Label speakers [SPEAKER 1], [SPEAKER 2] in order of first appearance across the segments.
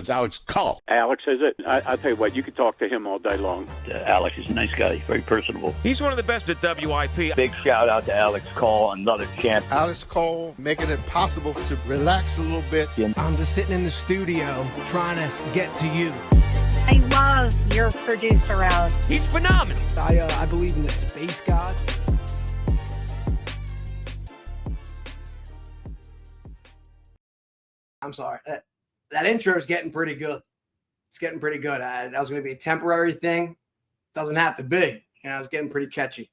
[SPEAKER 1] It's Alex Collumn.
[SPEAKER 2] Alex, is it? I tell you what, you could talk to him all day long.
[SPEAKER 3] Alex is a nice guy, very personable.
[SPEAKER 4] He's one of the best at WIP.
[SPEAKER 3] Big shout out to Alex Cole, another champ.
[SPEAKER 1] Alex Cole making it possible to relax a little bit.
[SPEAKER 5] I'm just sitting in the studio trying to get to you.
[SPEAKER 6] I love your producer, Alex.
[SPEAKER 4] He's phenomenal.
[SPEAKER 5] I believe in the space god. I'm sorry. That intro is getting pretty good. It's getting pretty good. That was going to be a temporary thing. Doesn't have to be. It's getting pretty catchy.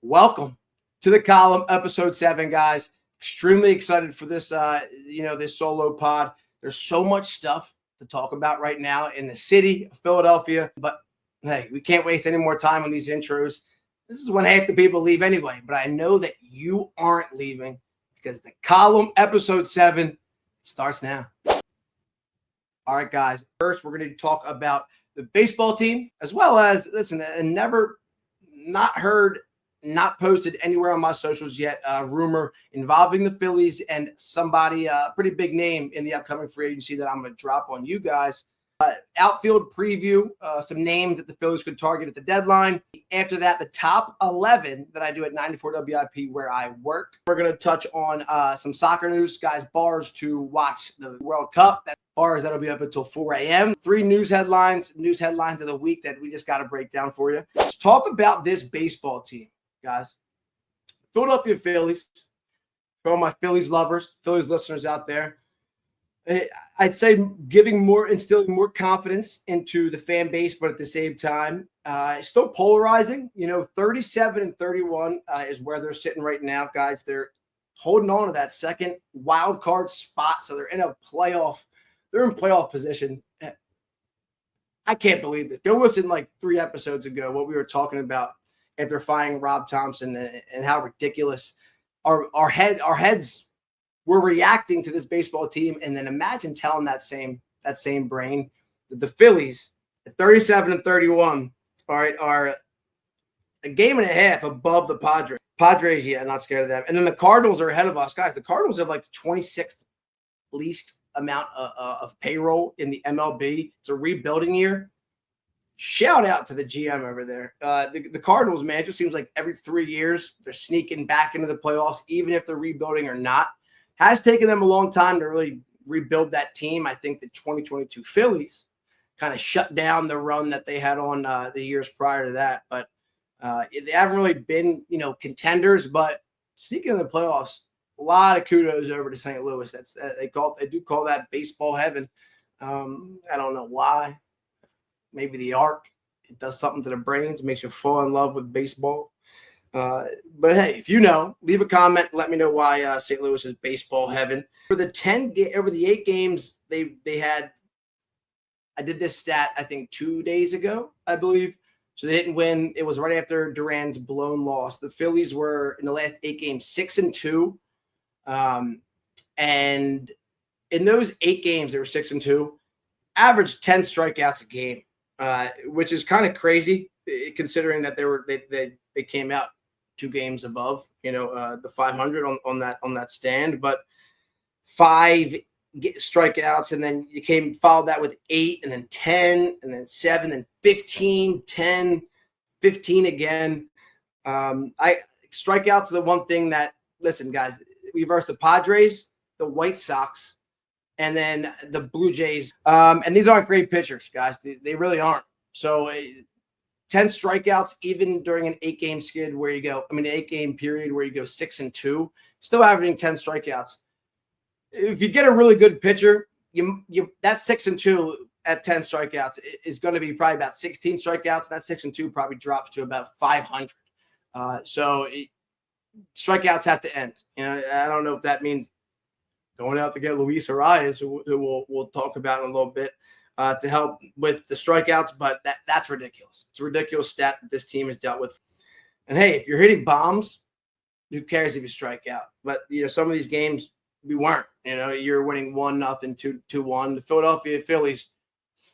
[SPEAKER 5] Welcome to the Collumn, episode 7, guys. Extremely excited for this, this solo pod. There's so much stuff to talk about right now in the city of Philadelphia. But, hey, we can't waste any more time on these intros. This is when half the people leave anyway. But I know that you aren't leaving because the Collumn, episode 7, starts now. All right, guys. First, we're going to talk about the baseball team, as well as, listen, and never not heard, not posted anywhere on my socials yet, rumor involving the Phillies and somebody, pretty big name in the upcoming free agency that I'm going to drop on you guys. Outfield preview, some names that the Phillies could target at the deadline. After that, the top 11 that I do at 94 WIP where I work. We're going to touch on some soccer news, guys, bars to watch the World Cup. Bars that'll be up until 4 a.m. 3 news headlines of the week that we just got to break down for you. Let's talk about this baseball team, guys. Philadelphia Phillies. For all my Phillies lovers, Phillies listeners out there, I'd say instilling more confidence into the fan base, but at the same time, still polarizing. 37 and 31 is where they're sitting right now, guys. They're holding on to that second wild card spot, so they're in a playoff. They're in playoff position. I can't believe this. Go listen like 3 episodes ago what we were talking about after firing Rob Thompson and how ridiculous our heads were reacting to this baseball team. And then imagine telling that same brain that the Phillies at 37 and 31, all right, are a game and a half above the Padres. Padres, yeah, not scared of them. And then the Cardinals are ahead of us, guys. The Cardinals have like the 26th least amount of payroll in the MLB. It's a rebuilding year. Shout out to the GM over there. The Cardinals, man, it just seems like every 3 years they're sneaking back into the playoffs, even if they're rebuilding or not. Has taken them a long time to really rebuild that team. I think the 2022 Phillies kind of shut down the run that they had on the years prior to that. But they haven't really been, contenders, but sneaking in the playoffs. A lot of kudos over to St. Louis. They do call that baseball heaven. I don't know why. Maybe the arc. It does something to the brains, makes you fall in love with baseball. But hey, if you know, leave a comment. Let me know why St. Louis is baseball heaven. For the 8 games they had, I did this stat I think 2 days ago, I believe. So they didn't win. It was right after Duran's blown loss. The Phillies were in the last 8 games 6-2. And in those 8 games, they were 6-2, averaged 10 strikeouts a game, which is kind of crazy considering that they came out 2 games above, the 500 on that stand, but 5 strikeouts. And then you followed that with 8 and then 10 and then 7 and 15, 10, 15 again. Strikeouts are the one thing that, listen, guys, we versed the Padres, the White Sox, and then the Blue Jays. And these aren't great pitchers, guys. They really aren't. So 10 strikeouts, even during an 8-game skid where you go, an 8-game period where you go 6-2, still averaging 10 strikeouts. If you get a really good pitcher, you that 6-2 at 10 strikeouts is going to be probably about 16 strikeouts. That 6-2 probably drops to about 500. Strikeouts have to end. I don't know if that means going out to get Luis Arias, who we'll talk about in a little bit, to help with the strikeouts, but that's ridiculous. It's a ridiculous stat that this team has dealt with. And hey, if you're hitting bombs, who cares if you strike out? But some of these games we weren't. You're winning 1-0, 2-1. The Philadelphia Phillies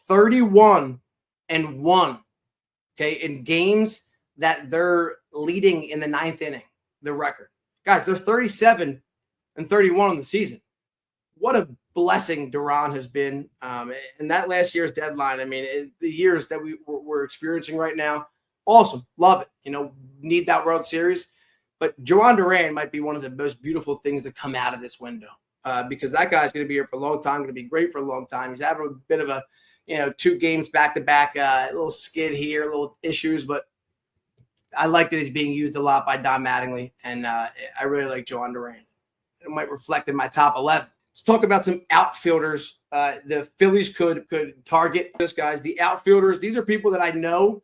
[SPEAKER 5] 31-1. Okay, in games that they're leading in the 9th inning. The record, guys, they're 37-31 on the season. What a blessing Duran has been. And that last year's deadline, I mean, the years that we're experiencing right now, awesome. Love it. Need that World Series. But Jhoan Duran might be one of the most beautiful things that come out of this window because that guy's going to be here for a long time, going to be great for a long time. He's having a bit of a, 2 games back-to-back, a little skid here, little issues, but I like that he's being used a lot by Don Mattingly, and I really like Jhoan Duran. It might reflect in my top 11. Let's talk about some outfielders. The Phillies could target this guys. The outfielders, these are people that I know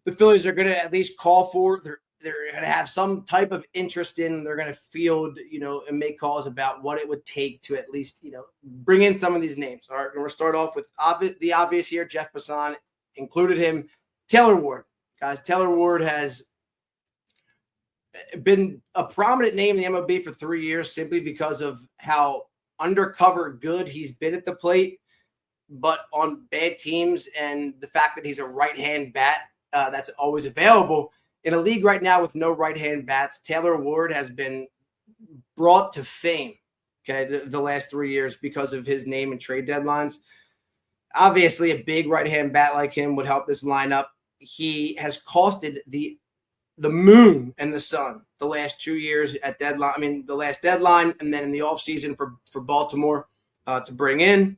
[SPEAKER 5] the Phillies are going to at least call for. They're going to have some type of interest in. They're going to field, and make calls about what it would take to at least, bring in some of these names. All right, we're going to start off with the obvious here. Jeff Passan included him. Taylor Ward. Guys, Taylor Ward has been a prominent name in the MLB for 3 years simply because of how undercover good he's been at the plate, but on bad teams, and the fact that he's a right-hand bat that's always available. In a league right now with no right-hand bats, Taylor Ward has been brought to fame, the last 3 years because of his name and trade deadlines. Obviously, a big right-hand bat like him would help this lineup. He has costed the moon and the sun the last 2 years at deadline. I mean, the last deadline and then in the offseason for Baltimore to bring in.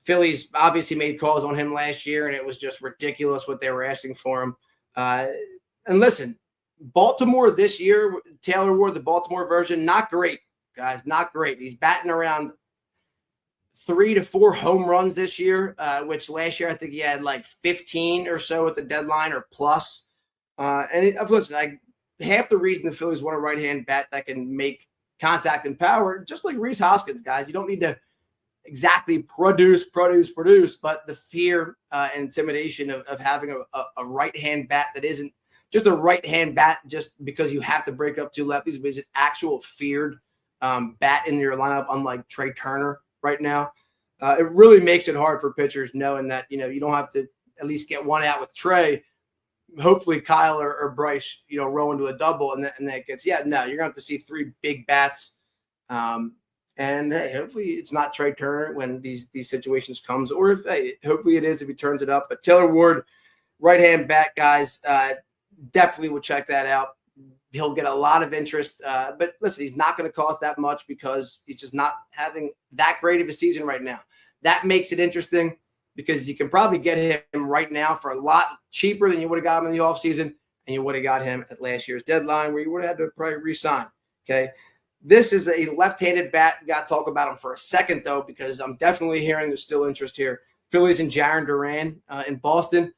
[SPEAKER 5] Phillies obviously made calls on him last year, and it was just ridiculous what they were asking for him. And listen, Baltimore this year, Taylor Ward, the Baltimore version, not great, guys, not great. He's batting around 3 to 4 home runs this year, which last year I think he had like 15 or so at the deadline or plus. Listen, half the reason the Phillies want a right-hand bat that can make contact and power, just like Rhys Hoskins, guys. You don't need to exactly produce, but the fear and intimidation of having a right-hand bat that isn't just a right-hand bat just because you have to break up 2 lefties, but is an actual feared bat in your lineup, unlike Trey Turner right now. It really makes it hard for pitchers knowing that, you don't have to at least get one out with Trey. Hopefully Kyle or Bryce, roll into a double and that gets, you're going to have to see 3 big bats. And hey, hopefully it's not Trey Turner when these situations comes, or hopefully it is if he turns it up. But Taylor Ward, right-hand bat, guys, definitely would check that out. He'll get a lot of interest. But listen, he's not going to cost that much because he's just not having that great of a season right now. That makes it interesting because you can probably get him right now for a lot cheaper than you would have got him in the offseason, and you would have got him at last year's deadline where you would have had to probably re-sign. Okay. This is a left-handed bat. Got to talk about him for a second, though, because I'm definitely hearing there's still interest here. Phillies and Jarren Duran in Boston.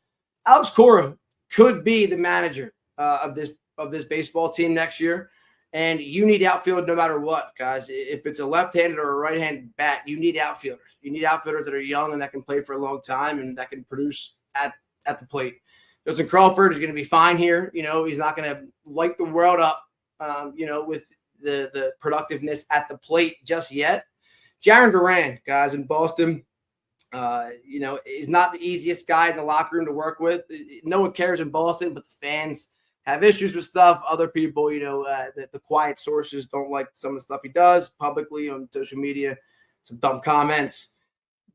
[SPEAKER 5] Alex Cora could be the manager of this baseball team next year, and you need outfield no matter what, guys. If it's a left-handed or a right-handed bat, you need outfielders. You need outfielders that are young and that can play for a long time and that can produce at the plate. Justin Crawford is going to be fine here. He's not going to light the world up, with the productiveness at the plate just yet. Jarren Duran, guys, in Boston, is not the easiest guy in the locker room to work with. No one cares in Boston, but the fans have issues with stuff. Other people, the quiet sources don't like some of the stuff he does publicly on social media, some dumb comments.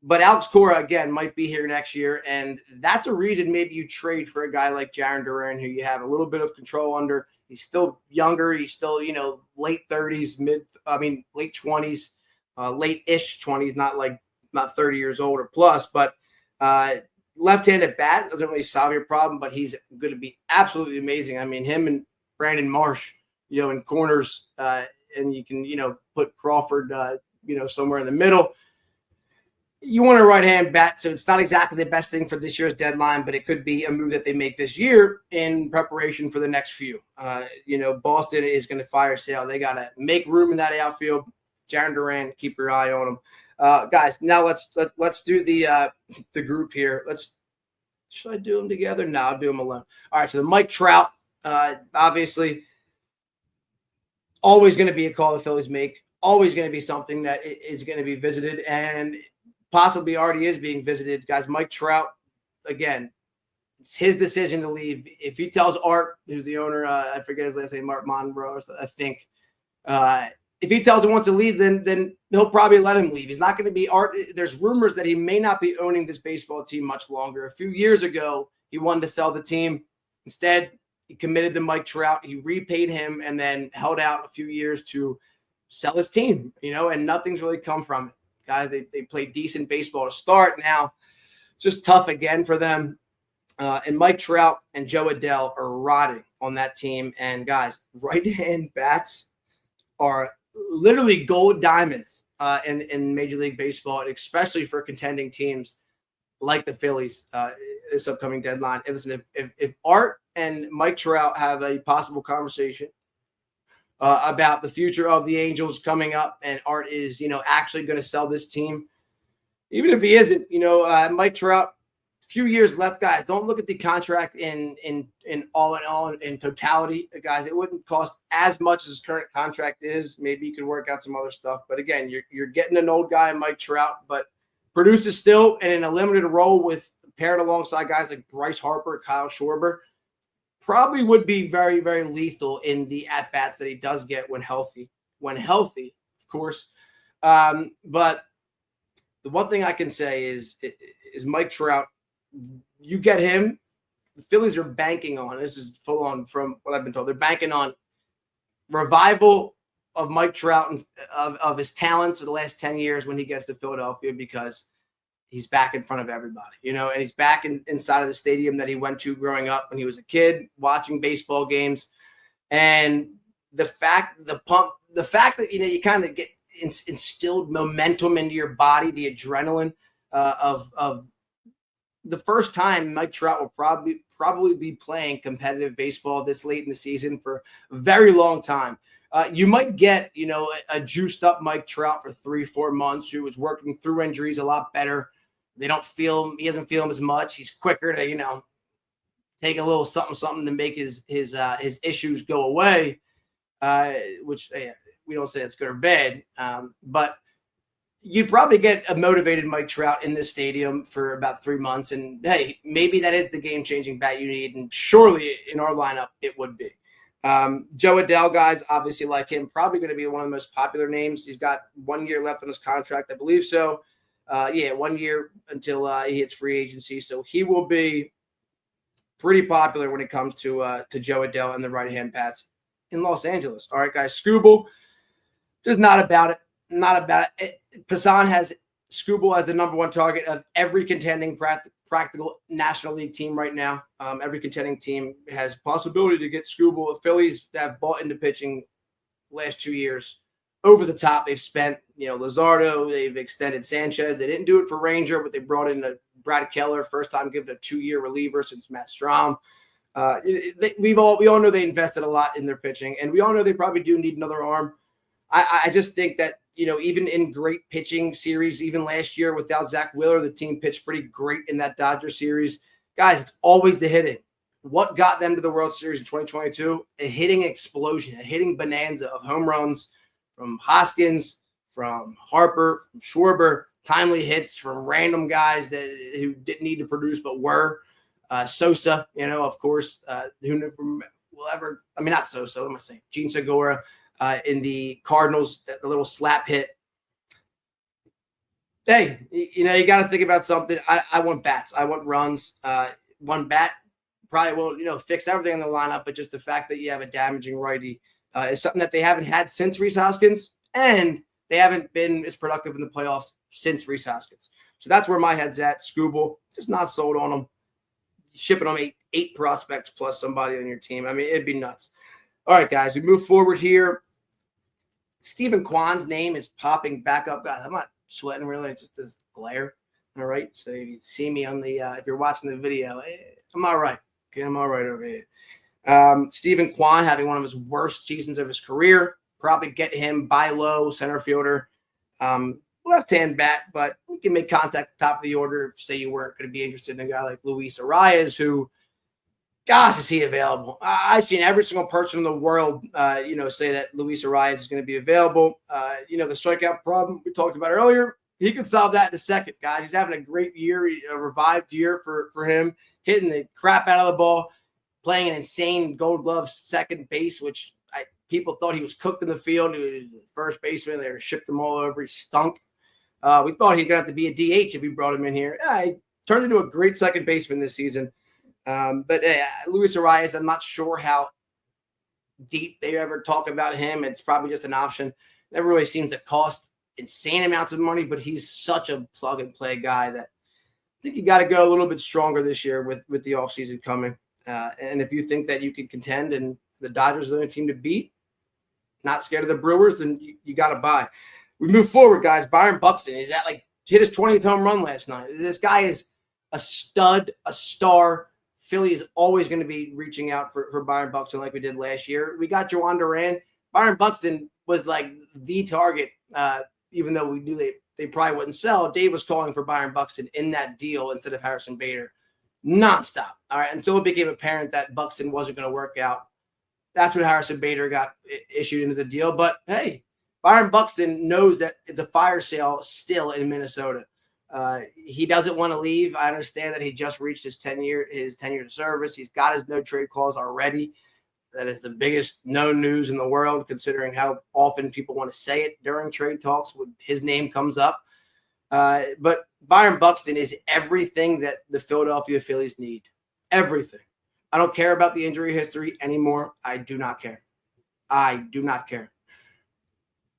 [SPEAKER 5] But Alex Cora, again, might be here next year, and that's a reason maybe you trade for a guy like Jarren Duran, who you have a little bit of control under. He's still younger. He's still, late 30s, late 20s, late-ish 20s, not 30 years old or plus. But left-handed bat doesn't really solve your problem, but he's going to be absolutely amazing. I mean, him and Brandon Marsh, in corners, and you can, put Crawford, somewhere in the middle. You want a right-hand bat, so it's not exactly the best thing for this year's deadline, but it could be a move that they make this year in preparation for the next few. Boston is going to fire sale. They got to make room in that outfield. Jarren Duran, keep your eye on him. Guys, now let's do the group here. Should I do them together? No, I'll do them alone. All right, so the Mike Trout, obviously, always going to be a call the Phillies make. Always going to be something that is going to be visited, and possibly already is being visited. Guys, Mike Trout, again, it's his decision to leave. If he tells Art, who's the owner, I forget his last name, Art Monroe, I think, if he tells him wants to leave, then he'll probably let him leave. He's not going to be Art. There's rumors that he may not be owning this baseball team much longer. A few years ago, he wanted to sell the team. Instead, he committed to Mike Trout. He repaid him and then held out a few years to sell his team, and nothing's really come from it. Guys, they played decent baseball to start. Now, just tough again for them. And Mike Trout and Joe Adell are rotting on that team. And guys, right-hand bats are literally gold diamonds in Major League Baseball, especially for contending teams like the Phillies this upcoming deadline. And listen, if Art and Mike Trout have a possible conversation about the future of the Angels coming up, and Art is, actually going to sell this team, even if he isn't, Mike Trout, few years left, guys. Don't look at the contract in all in totality, guys. It wouldn't cost as much as his current contract is. Maybe you could work out some other stuff, but again, you're getting an old guy, Mike Trout, but produces still and in a limited role with paired alongside guys like Bryce Harper, Kyle Schwarber, probably would be very, very lethal in the at bats that he does get when healthy. When healthy, of course. But the one thing I can say is Mike Trout. You get him, the Phillies are banking on, this is full on from what I've been told, they're banking on revival of Mike Trout and of his talents for the last 10 years when he gets to Philadelphia, because he's back in front of everybody, and he's back inside of the stadium that he went to growing up when he was a kid watching baseball games. And the fact that, you kind of get instilled momentum into your body, the adrenaline of the first time Mike Trout will probably be playing competitive baseball this late in the season for a very long time. You might get, a juiced up Mike Trout for 3-4 months who is working through injuries a lot better. He doesn't feel him as much. He's quicker to, take a little something to make his issues go away, which we don't say it's good or bad. But you'd probably get a motivated Mike Trout in this stadium for about 3 months. And, hey, maybe that is the game-changing bat you need. And surely in our lineup, it would be. Joe Adell, guys, obviously like him, probably going to be one of the most popular names. He's got 1 year left on his contract, I believe so. 1 year until he hits free agency. So he will be pretty popular when it comes to Joe Adell and the right-hand bats in Los Angeles. All right, guys, Scooble, just not about it. Not about it. Passan has Scooble as the number one target of every contending practical National League team right now. Every contending team has possibility to get Scooble. The Phillies have bought into pitching last 2 years. Over the top, they've spent, Luzardo, they've extended Sanchez. They didn't do it for Ranger, but they brought in Brad Keller, first time given a 2-year reliever since Matt Strahm. We all know they invested a lot in their pitching, and we all know they probably do need another arm. I just think that, even in great pitching series, even last year without Zach Wheeler, the team pitched pretty great in that Dodger series. Guys, it's always the hitting. What got them to the World Series in 2022? A hitting explosion, a hitting bonanza of home runs from Hoskins, from Harper, from Schwarber, timely hits from random guys who didn't need to produce but were. Sosa, of course, who will ever – not Sosa, what am I saying? Gene Segura. In the Cardinals, the little slap hit. Hey, you got to think about something. I want bats. I want runs. One bat probably won't, fix everything in the lineup, but just the fact that you have a damaging righty is something that they haven't had since Rhys Hoskins, and they haven't been as productive in the playoffs since Rhys Hoskins. So that's where my head's at. Scooble, just not sold on them. Shipping them eight prospects plus somebody on your team. It'd be nuts. All right, guys, we move forward here. Stephen Kwan's name is popping back up, guys. I'm not sweating really, it's just this glare. All right. So if you see me on the, if you're watching the video, I'm all right. Okay, I'm all right over here. Stephen Kwan having one of his worst seasons of his career. Probably get him buy low center fielder, left-hand bat, but we can make contact at the top of the order. Say you weren't going to be interested in a guy like Luis Arias, who, gosh, is he available? I've seen every single person in the world, say that Luis Arias is going to be available. The strikeout problem we talked about earlier, he could solve that in a second, guys. He's having a great year, a revived year for him, hitting the crap out of the ball, playing an insane Gold Glove second base, which people thought he was cooked in the field. He was the first baseman. They shipped him all over. He stunk. We thought he'd have to be a DH if we brought him in here. He turned into a great second baseman this season. But Luis Arias, I'm not sure how deep they ever talk about him. It's probably just an option. Never really seems to cost insane amounts of money, but he's such a plug-and-play guy that I think you got to go a little bit stronger this year with the offseason coming. And if you think that you can contend and the Dodgers are the only team to beat, not scared of the Brewers, then you got to buy. We move forward, guys. Byron Buxton is that hit his 20th home run last night. This guy is a stud, a star. Philly is always going to be reaching out for Byron Buxton like we did last year. We got Joan Duran. Byron Buxton was like the target, even though we knew they probably wouldn't sell. Dave was calling for Byron Buxton in that deal instead of Harrison Bader nonstop. All right, until it became apparent that Buxton wasn't going to work out. That's when Harrison Bader got issued into the deal. But, hey, Byron Buxton knows that it's a fire sale still in Minnesota. He doesn't want to leave. I understand that he just reached his 10-year of service. He's got his no-trade clause already. That is the biggest known news in the world, considering how often people want to say it during trade talks when his name comes up. But Byron Buxton is everything that the Philadelphia Phillies need. Everything. I don't care about the injury history anymore. I do not care. I do not care.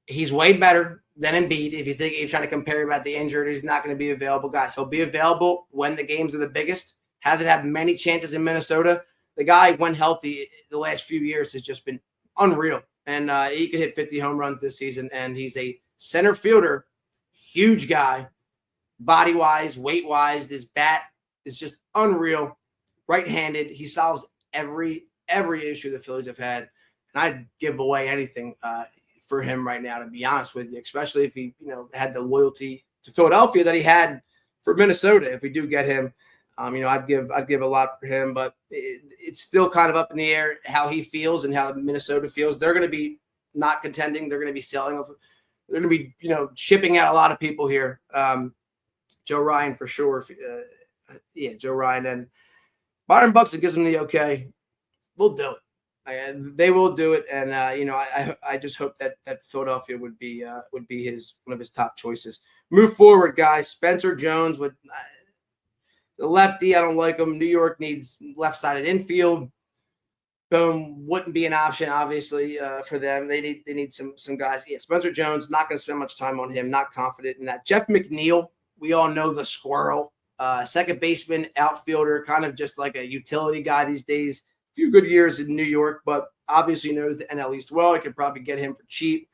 [SPEAKER 5] He's way better than Embiid. If you think you're trying to compare about the injury, he's not going to be available. Guys, he'll be available when the games are the biggest. Hasn't had many chances in Minnesota. The guy, when healthy, the last few years has just been unreal. And he could hit 50 home runs this season. And he's a center fielder, huge guy, body-wise, weight-wise. His bat is just unreal. Right-handed. He solves every issue the Phillies have had. And I'd give away anything for him right now, to be honest with you, especially if he, had the loyalty to Philadelphia that he had for Minnesota. If we do get him, I'd give a lot for him, but it's still kind of up in the air how he feels and how Minnesota feels. They're going to be not contending. They're going to be selling. They're going to be, shipping out a lot of people here. Joe Ryan for sure. Joe Ryan and Byron Buxton gives them the okay. We'll do it. They will do it, and I just hope that Philadelphia would be one of his top choices. Move forward, guys. Spencer Jones with the lefty. I don't like him. New York needs left-sided infield. Boom wouldn't be an option, obviously, for them. They need some guys. Yeah, Spencer Jones, not going to spend much time on him. Not confident in that. Jeff McNeil, we all know the squirrel. Second baseman, outfielder, kind of just like a utility guy these days. Few good years in New York, but obviously knows the NL East well. I could probably get him for cheap.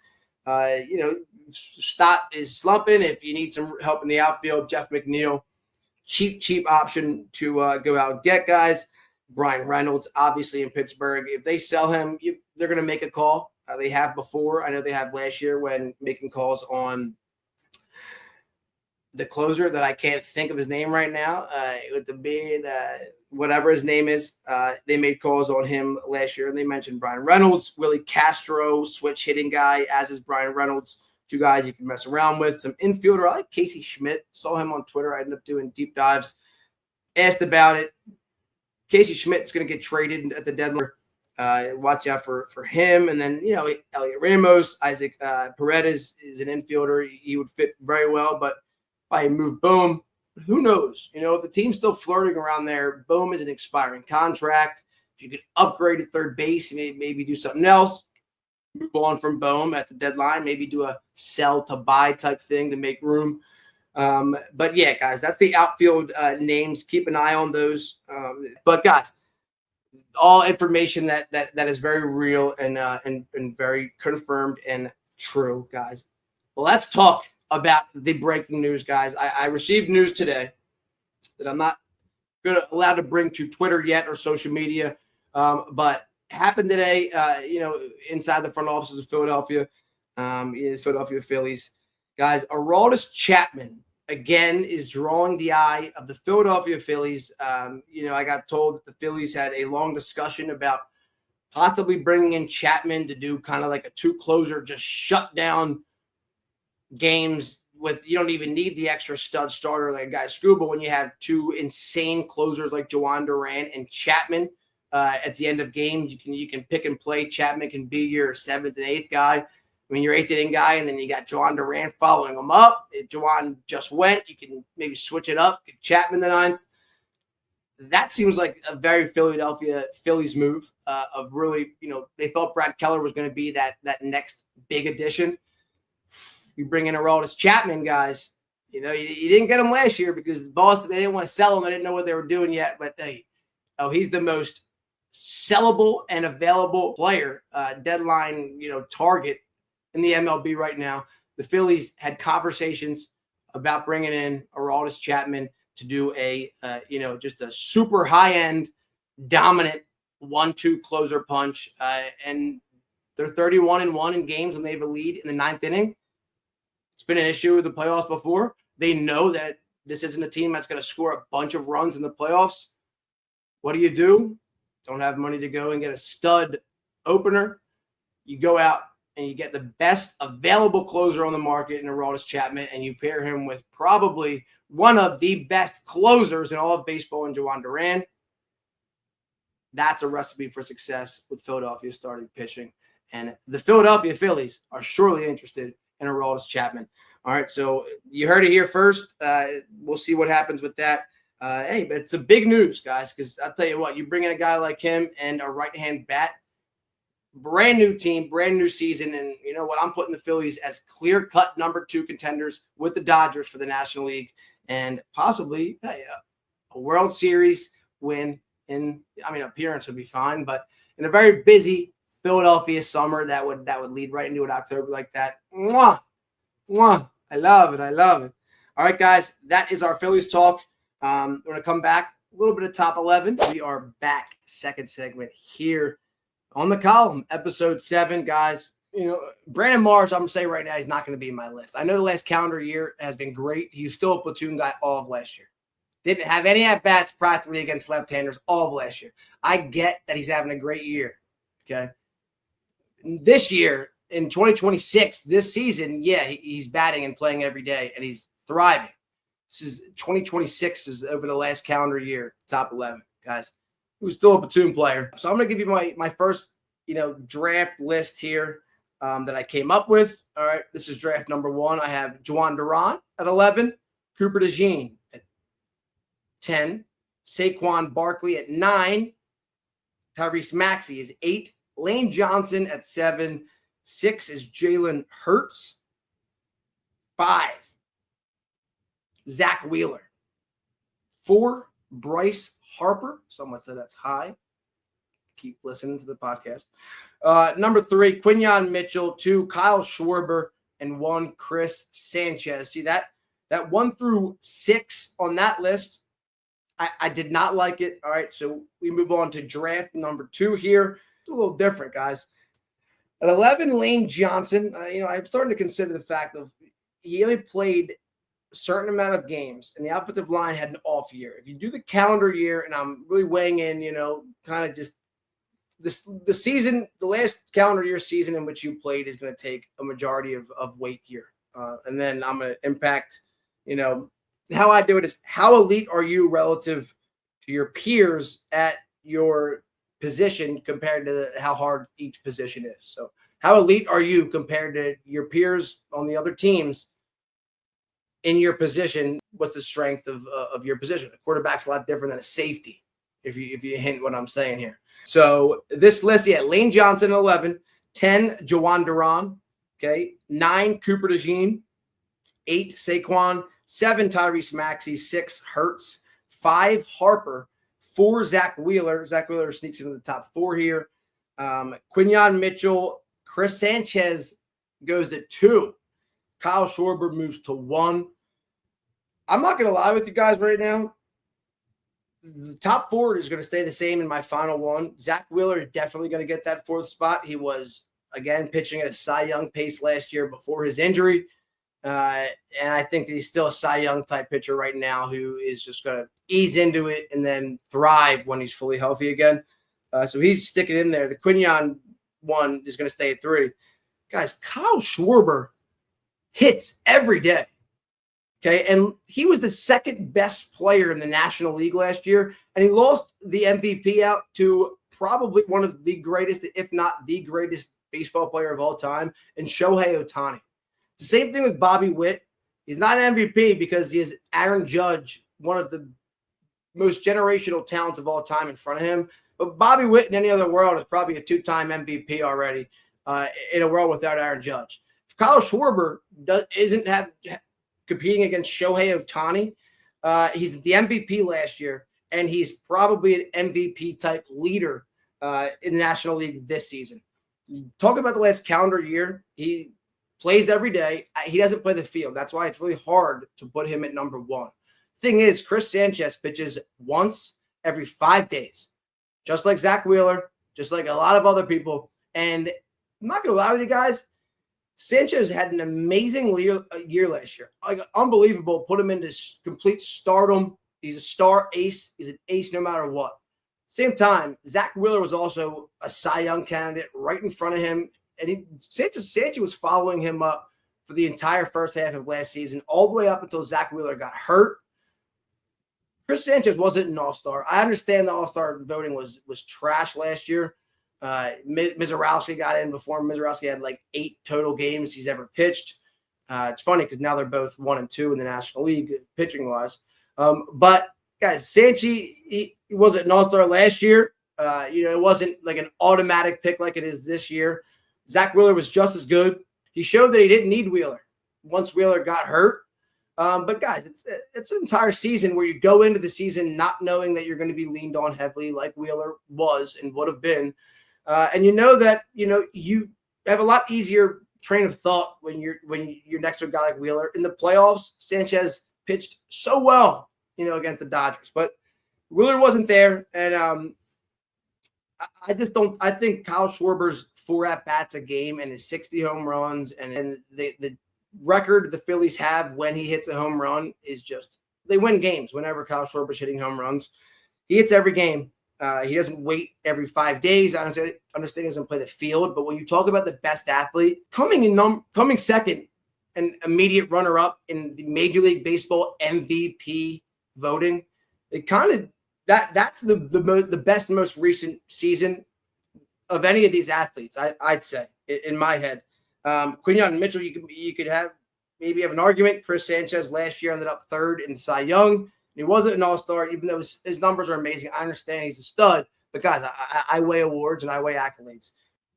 [SPEAKER 5] Stott is slumping. If you need some help in the outfield, Jeff McNeil, cheap option to go out and get guys. Brian Reynolds, obviously in Pittsburgh. If they sell him, they're going to make a call. They have before. I know they have last year when making calls on the closer that I can't think of his name right now, with the beard, whatever his name is. They made calls on him last year, and they mentioned Brian Reynolds, Willie Castro, switch hitting guy, as is Brian Reynolds. Two guys you can mess around with. Some infielder. I like Casey Schmidt. Saw him on Twitter. I ended up doing deep dives. Asked about it. Casey Schmidt's going to get traded at the deadline. Watch out for him. And then, Elliot Ramos, Isaac Paredes is an infielder. He would fit very well, but I move Bohm. Who knows? If the team's still flirting around there, Bohm is an expiring contract. If you could upgrade at third base, maybe do something else. Move on from Bohm at the deadline. Maybe do a sell to buy type thing to make room. But yeah, guys, that's the outfield names. Keep an eye on those. But guys, all information that is very real and very confirmed and true, guys. Well, let's talk about the breaking news, guys. I received news today that I'm not allowed to bring to Twitter yet or social media, but happened today, inside the front offices of Philadelphia, Philadelphia Phillies. Guys, Aroldis Chapman, again, is drawing the eye of the Philadelphia Phillies. I got told that the Phillies had a long discussion about possibly bringing in Chapman to do kind of like a two-closer, just shut down games with, you don't even need the extra stud starter like a guy Scuba when you have two insane closers like Joan Duran and Chapman. at the end of games. You can pick and play. Chapman can be your 7th and 8th guy. I mean, your 8th inning guy, and then you got Juan Duran following him up. If Juan just went, you can maybe switch it up. Get Chapman the 9th. That seems like a very Philadelphia Phillies move of really, they thought Brad Keller was going to be that next big addition. You bring in Aroldis Chapman, guys. You didn't get him last year because Boston, they didn't want to sell him. They didn't know what they were doing yet. But he's the most sellable and available player, deadline, target in the MLB right now. The Phillies had conversations about bringing in Aroldis Chapman to do just a super high-end, dominant 1-2 closer punch. And they're 31-1 in games when they have a lead in the 9th inning. It's been an issue with the playoffs before. They know that this isn't a team that's going to score a bunch of runs in the playoffs. What do? Don't have money to go and get a stud opener. You go out and you get the best available closer on the market in Aroldis Chapman, and you pair him with probably one of the best closers in all of baseball in Juan Duran. That's a recipe for success with Philadelphia starting pitching. And the Philadelphia Phillies are surely interested in Aroldis Chapman. All right, so you heard it here first. We'll see what happens with that. But it's some big news, guys, because I'll tell you what, you bring in a guy like him and a right-hand bat, brand new team, brand new season, and you know what? I'm putting the Phillies as clear-cut number 2 contenders with the Dodgers for the National League and possibly a World Series win. Appearance would be fine, but in a very busy Philadelphia summer, that would lead right into an October like that. Mwah! Mwah! I love it. All right, guys, that is our Phillies talk. We're going to come back, a little bit of top 11. We are back, second segment here on the column, episode 7, guys. Brandon Marsh, I'm going to say right now, he's not going to be in my list. I know the last calendar year has been great. He was still a platoon guy all of last year. Didn't have any at-bats practically against left-handers all of last year. I get that he's having a great year, okay? This year, in 2026, this season, he's batting and playing every day, and he's thriving. This is 2026 is over the last calendar year, top 11, guys. He was still a platoon player. So I'm going to give you my first, draft list here that I came up with. All right, this is draft number 1. I have Juan Duran at 11, Cooper DeJean at 10, Saquon Barkley at 9, Tyrese Maxey is 8, Lane Johnson at 7, 6 is Jalen Hurts, 5, Zach Wheeler, 4, Bryce Harper. Someone said that's high. Keep listening to the podcast. Number 3, Quinyon Mitchell, 2, Kyle Schwarber, and 1, Chris Sanchez. See that 1 through 6 on that list, I did not like it. All right, so we move on to draft number 2 here. It's a little different, guys. At 11, Lane Johnson. I'm starting to consider the fact of he only played a certain amount of games, and the offensive line had an off year. If you do the calendar year, and I'm really weighing in, kind of just the season, the last calendar year season in which you played is going to take a majority of weight here. And then I'm going to impact, how I do it is how elite are you relative to your peers at your position compared to how hard each position is. So how elite are you compared to your peers on the other teams in your position? What's the strength of your position? A quarterback's a lot different than a safety, if you hint what I'm saying here. So this list, Lane Johnson at 11, 10, Juan Duran, 9, Cooper DeJean, 8, Saquon, 7, Tyrese Maxey, 6, Hurts, 5, Harper, 4, Zach Wheeler. Zach Wheeler sneaks into the top 4 here. Quinyon Mitchell, Chris Sanchez goes at 2. Kyle Schwarber moves to 1. I'm not going to lie with you guys right now. The top 4 is going to stay the same in my final one. Zach Wheeler is definitely going to get that 4th spot. He was, again, pitching at a Cy Young pace last year before his injury. And I think that he's still a Cy Young type pitcher right now who is just going to ease into it and then thrive when he's fully healthy again. So he's sticking in there. The Quinyon one is going to stay at 3. Guys, Kyle Schwarber hits every day. Okay, and he was the second best player in the National League last year, and he lost the MVP out to probably one of the greatest, if not the greatest baseball player of all time, in Shohei Ohtani. The same thing with Bobby Witt. He's not an MVP because he has Aaron Judge, one of the most generational talents of all time, in front of him. But Bobby Witt in any other world is probably a two-time MVP already in a world without Aaron Judge. If Kyle Schwarber isn't competing against Shohei Ohtani, he's the MVP last year, and he's probably an MVP-type leader in the National League this season. Talk about the last calendar year. He plays every day. He doesn't play the field. That's why it's really hard to put him at number one. Thing is, Chris Sanchez pitches once every 5 days, just like Zach Wheeler, just like a lot of other people. And I'm not going to lie with you guys, Sanchez had an amazing year last year. Like, unbelievable. Put him into complete stardom. He's a star ace. He's an ace no matter what. Same time, Zach Wheeler was also a Cy Young candidate right in front of him. And Sanchez was following him up for the entire first half of last season, all the way up until Zach Wheeler got hurt. Chris Sanchez wasn't an all-star. I understand the all-star voting was trash last year. Mizorowski got in before him. Mizorowski had like 8 total games he's ever pitched. It's funny because now they're both 1 and 2 in the National League pitching-wise. But, guys, Sanchi, he wasn't an all-star last year. It wasn't like an automatic pick like it is this year. Zach Wheeler was just as good. He showed that he didn't need Wheeler once Wheeler got hurt. But guys, it's an entire season where you go into the season not knowing that you're going to be leaned on heavily like Wheeler was and would have been. And you know that, you have a lot easier train of thought when you're next to a guy like Wheeler. In the playoffs, Sanchez pitched so well, against the Dodgers, but Wheeler wasn't there. And I think Kyle Schwarber's 4 at-bats a game and his 60 home runs and the record the Phillies have when he hits a home run is just, they win games whenever Kyle Schwarber's hitting home runs. He hits every game. He doesn't wait every 5 days. I understand he doesn't play the field, but when you talk about the best athlete, coming second and immediate runner-up in the Major League Baseball MVP voting, it kind of that's the best, most recent season of any of these athletes. I'd say in my head. Quinyon Mitchell, you could have an argument. Chris Sanchez last year ended up 3rd in Cy Young. He wasn't an all-star, even though his numbers are amazing. I understand he's a stud, but guys, I weigh awards and I weigh accolades.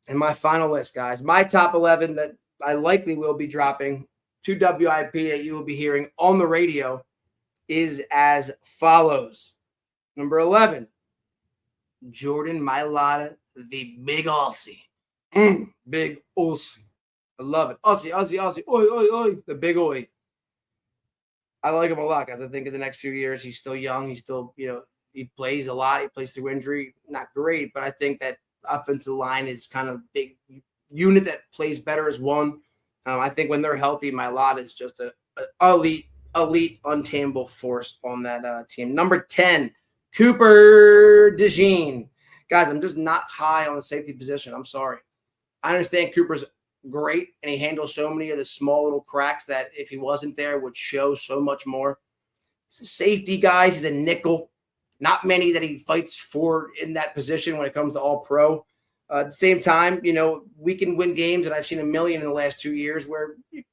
[SPEAKER 5] And my final list, guys, my top 11 that I likely will be dropping to WIP that you will be hearing on the radio is as follows. Number 11, Jordan Mailata, the Big Aussie. Big Aussie. I love it. Aussie. Oi. The big oi. I like him a lot, guys. I think in the next few years, he's still young. He's still, he plays a lot. He plays through injury. Not great, but I think that offensive line is kind of a big unit that plays better as one. I think when they're healthy, Mailata is just an elite, untamable force on that team. Number 10, Cooper DeJean. Guys, I'm just not high on the safety position. I'm sorry. I understand Cooper's great, and he handles so many of the small little cracks that if he wasn't there would show so much more. He's a safety, guys. He's a nickel. Not many that he fights for in that position when it comes to all pro. At the same time, we can win games, and I've seen a million in the last 2 years where you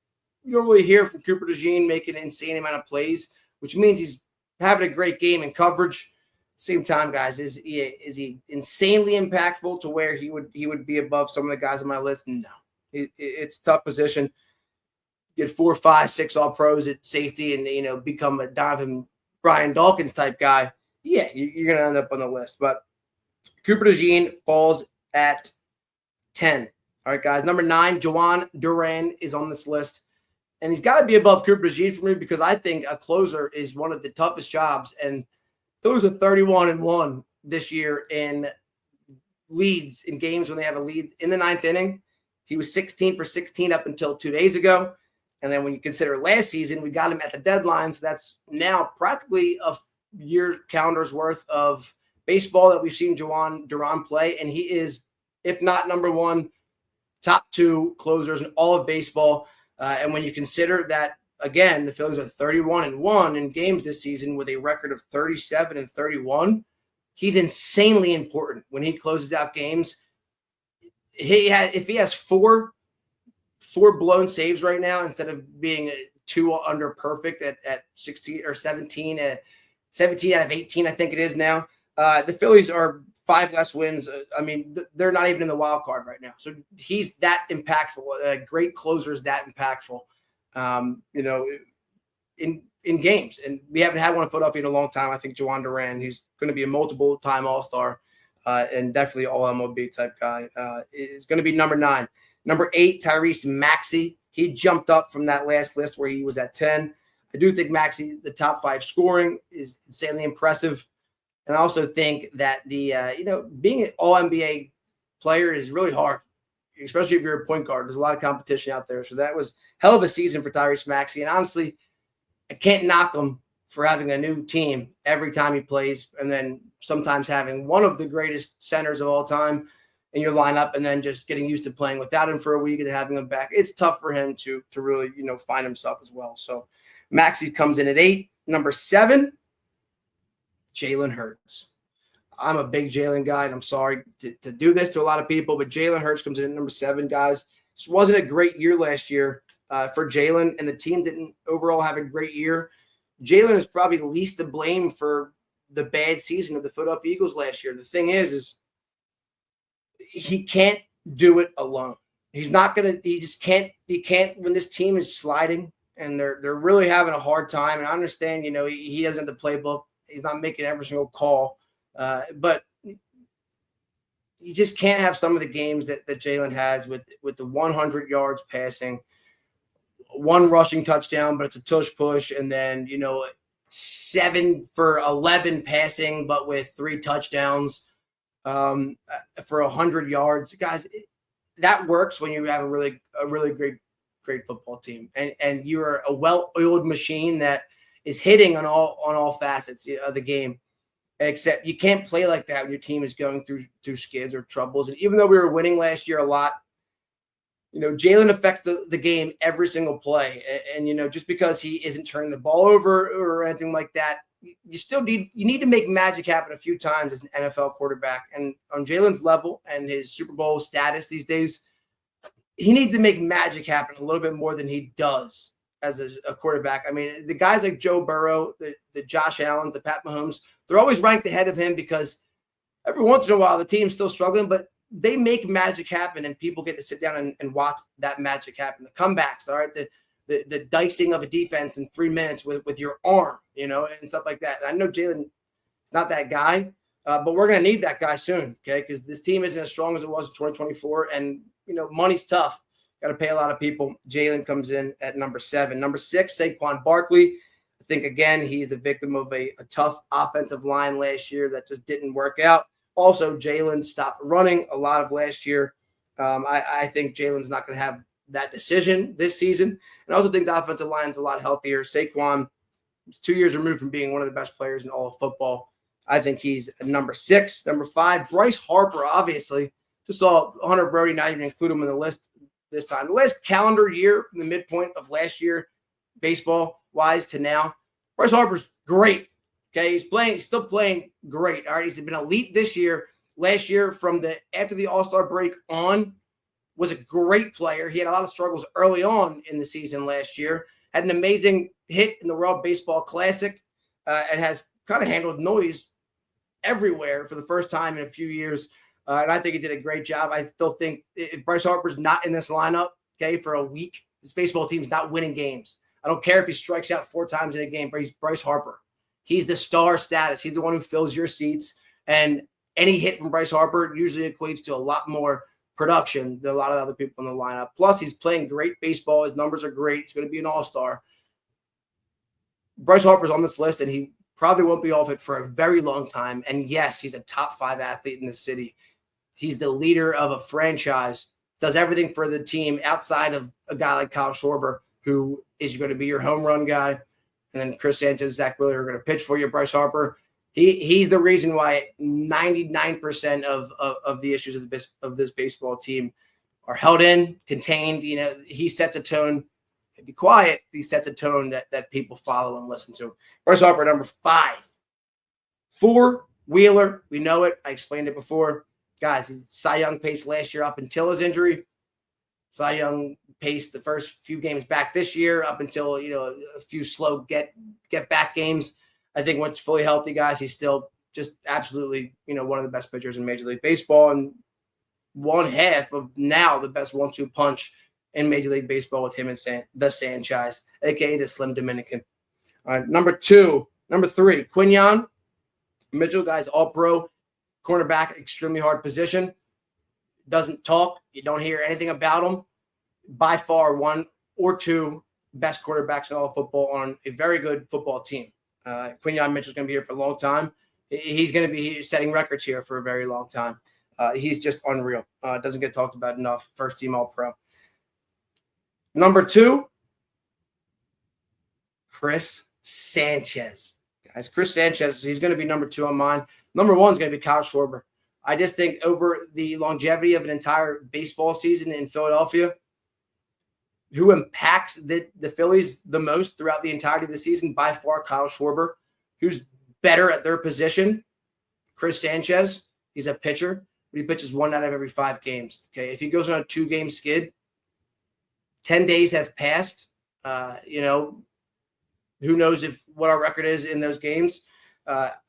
[SPEAKER 5] don't really hear from Cooper DeJean making an insane amount of plays, which means he's having a great game in coverage. Same time, guys, is he insanely impactful to where he would be above some of the guys on my list? No. It's a tough position. Get 4, 5, 6 all pros at safety and, become a Donovan Brian Dawkins type guy. Yeah, you're going to end up on the list. But Cooper DeJean falls at 10. All right, guys. Number 9, Juan Duran is on this list. And he's got to be above Cooper DeJean for me because I think a closer is one of the toughest jobs. And those are 31-1 this year in leads in games when they have a lead in the 9th inning. He was 16 for 16 up until 2 days ago. And then when you consider last season, we got him at the deadline. So that's now practically a year calendar's worth of baseball that we've seen Juan Duran play. And he is, if not number 1, top 2 closers in all of baseball. And when you consider that again, the Phillies are 31-1 in games this season with a record of 37-31. He's insanely important when he closes out games. If he has four blown saves right now instead of being 2 under perfect at 16 or 17 out of 18, I think it is now. The Phillies are 5 less wins. I mean, they're not even in the wild card right now. So he's that impactful. A great closer is that impactful. In games. And we haven't had one in Philadelphia in a long time. I think Juwan Duran, who's going to be a multiple-time All-Star and definitely all-MLB type guy, is going to be number 9. Number 8, Tyrese Maxey. He jumped up from that last list where he was at 10. I do think Maxey, the top 5 scoring, is insanely impressive. And I also think that being an all-NBA player is really hard, especially if you're a point guard. There's a lot of competition out there. So that was hell of a season for Tyrese Maxey. And honestly, I can't knock him for having a new team every time he plays, and then sometimes having one of the greatest centers of all time in your lineup, and then just getting used to playing without him for a week and then having him back. It's tough for him to really, find himself as well. So Maxey comes in at 8. Number 7, Jalen Hurts. I'm a big Jalen guy, and I'm sorry to do this to a lot of people, but Jalen Hurts comes in at number 7, guys. This wasn't a great year last year for Jalen, and the team didn't overall have a great year. Jalen is probably least to blame for the bad season of the Philadelphia Eagles last year. The thing is he can't do it alone. He can't when this team is sliding and they're really having a hard time. And I understand, he doesn't have the playbook. He's not making every single call. But you just can't have some of the games that Jalen has with the 100 yards passing, 1 rushing touchdown, but it's a tush push, and then 7 for 11 passing, but with 3 touchdowns for 100 yards. Guys, that works when you have a really great football team, and you're a well-oiled machine that is hitting on all facets of the game. Except you can't play like that when your team is going through skids or troubles. And even though we were winning last year a lot, Jalen affects the game every single play. And just because he isn't turning the ball over or anything like that, you need to make magic happen a few times as an NFL quarterback. And on Jalen's level and his Super Bowl status these days, he needs to make magic happen a little bit more than he does as a quarterback. I mean, the guys like Joe Burrow, the Josh Allen, the Pat Mahomes, they're always ranked ahead of him because every once in a while the team's still struggling, but they make magic happen and people get to sit down and watch that magic happen. The comebacks, all right, the dicing of a defense in 3 minutes with your arm, and stuff like that. And I know Jalen is not that guy, but we're going to need that guy soon, okay, because this team isn't as strong as it was in 2024, and, money's tough. Got to pay a lot of people. Jalen comes in at number 7. Number 6, Saquon Barkley. I think, again, he's the victim of a tough offensive line last year that just didn't work out. Also, Jalen stopped running a lot of last year. I think Jalen's not going to have that decision this season. And I also think the offensive line is a lot healthier. Saquon is 2 years removed from being one of the best players in all of football. I think he's number 6. Number 5, Bryce Harper, obviously. Just saw Hunter Brody not even include him in the list this time. The last calendar year from the midpoint of last year, baseball-wise to now, Bryce Harper's great. Okay, he's still playing great. All right, he's been elite this year. Last year, after the All-Star break on, was a great player. He had a lot of struggles early on in the season last year. Had an amazing hit in the World Baseball Classic, and has kind of handled noise everywhere for the first time in a few years. And I think he did a great job. I still think if Bryce Harper's not in this lineup, okay, for a week, this baseball team's not winning games. I don't care if he strikes out 4 times in a game, but he's Bryce Harper. He's the star status. He's the one who fills your seats. And any hit from Bryce Harper usually equates to a lot more production than a lot of other people in the lineup. Plus, he's playing great baseball. His numbers are great. He's going to be an all-star. Bryce Harper's on this list, and he probably won't be off it for a very long time. And, yes, he's a top 5 athlete in the city. He's the leader of a franchise, does everything for the team outside of a guy like Kyle Schwarber, who is going to be your home run guy. And then Chris Sanchez, Zach Wheeler are going to pitch for you. Bryce Harper, he's the reason why 99% of the issues of this baseball team are held in, contained. He sets a tone be quiet. He sets a tone that people follow and listen to. Bryce Harper, number 5. 4, Wheeler. We know it. I explained it before. Guys, Cy Young paced last year up until his injury. Cy Young paced the first few games back this year up until, a few slow get back games. I think once fully healthy, guys, he's still just absolutely, one of the best pitchers in Major League Baseball and one half of now the best 1-2 punch in Major League Baseball with him and the Sanchez, a.k.a. the Slim Dominican. All right, number 3, Quinyon Mitchell, guys, all-pro, cornerback, extremely hard position. Doesn't talk. You don't hear anything about him. By far, 1 or 2 best quarterbacks in all of football on a very good football team. Quinyon Mitchell's going to be here for a long time. He's going to be setting records here for a very long time. He's just unreal. Doesn't get talked about enough. First team All-Pro. Number 2, Chris Sanchez. Guys, Chris Sanchez, he's going to be number 2 on mine. Number 1 is going to be Kyle Schwarber. I just think over the longevity of an entire baseball season in Philadelphia, who impacts the Phillies the most throughout the entirety of the season, by far Kyle Schwarber. Who's better at their position? Chris Sanchez. He's a pitcher, but he pitches 1 out of every 5 games. Okay, if he goes on a 2-game skid, 10 days have passed. Who knows what our record is in those games.